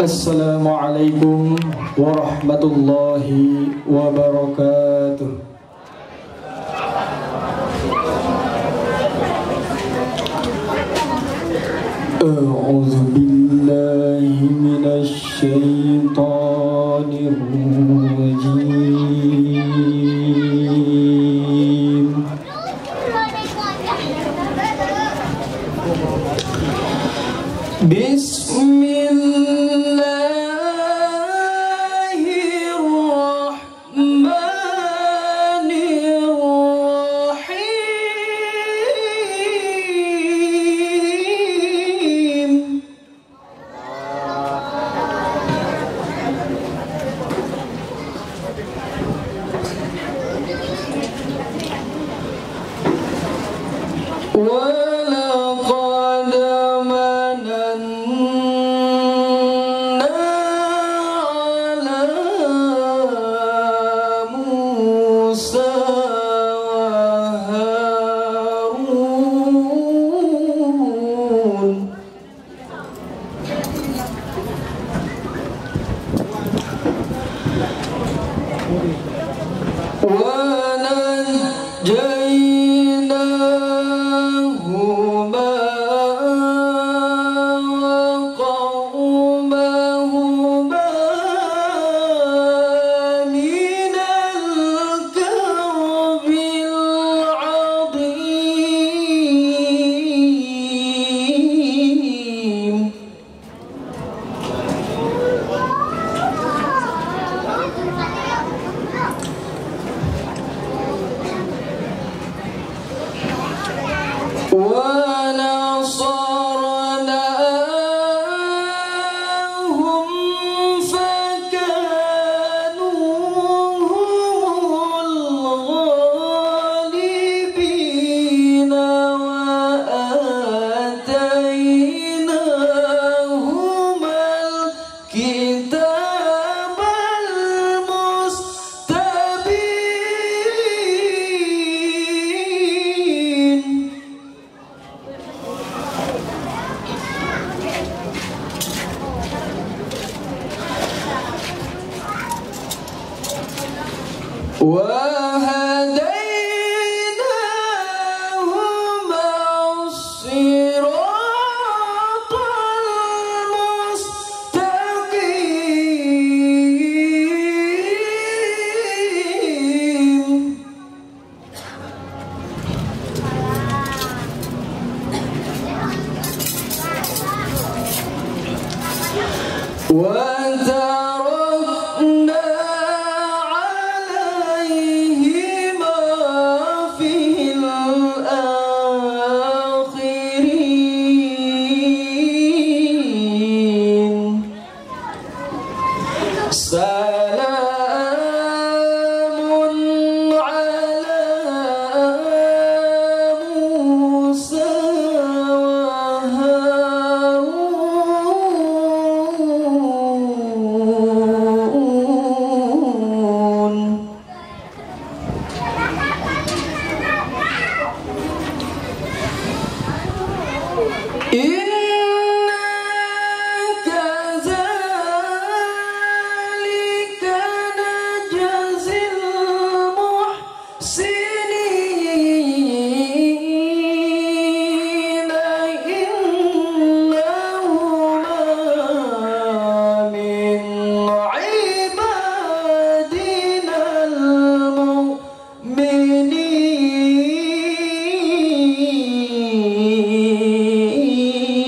Assalamualaikum warahmatullahi wabarakatuh. A'udzu billahi minasy syaithanir rajim. وَلَقَدْ مَنَنَّا عَلَى مُوسَى وَهَارُونَ وَنَجَّيْنَاهُمَا وَقَوْمَهُمَا مِنَ الْكَرْبِ الْعَظِيمِ. وَنَصَرْنَاهُمْ فَكَانُوا هُمُ الْغَالِبِينَ وَآتَيْنَاهُمَا الْكِتَابَ الْمُسْتَبِينَ. وَهَدَيْنَاهُمَا الصِّرَاطَ الْمُسْتَقِيمَ. وَتَرَكْنَا عَلَيْهِمَا فِي الْآخِرِينَ. سَلَامٌ عَلَى مُوسَى وَهَارُونَ. إِنَّا كَذَلِكَ نَجْزِي الْمُحْسِنِينَ. إِنَّهُمَا مِنْ عِبَادِنَا الْمُؤْمِنِينَ.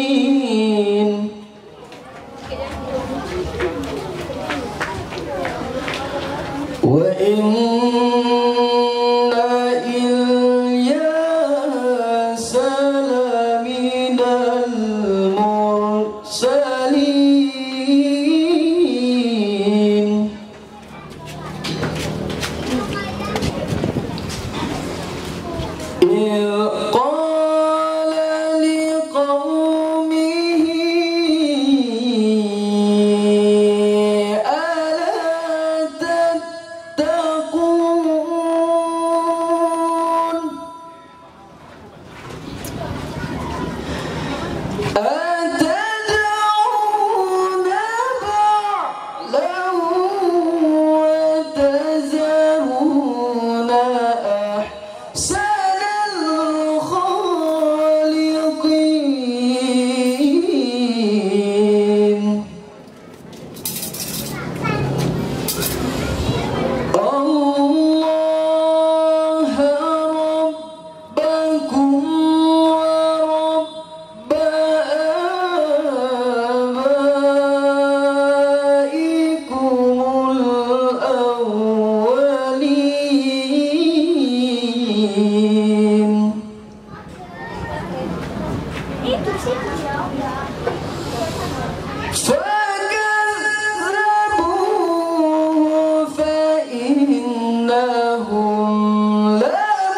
فكذبوه فإنهم لمحضرون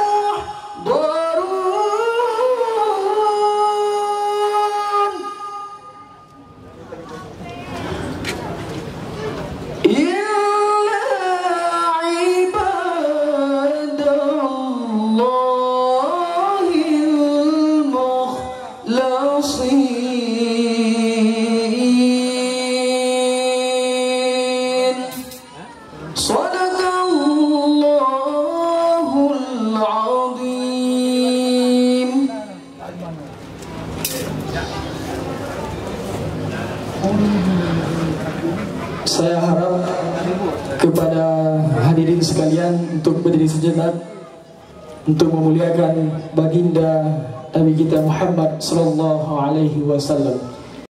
إلا عباد الله المخلصين صدق الله العظيم. Saya harap kepada hadirin sekalian untuk berdiri sejenak untuk memuliakan baginda Nabi kita Muhammad sallallahu alaihi wasallam.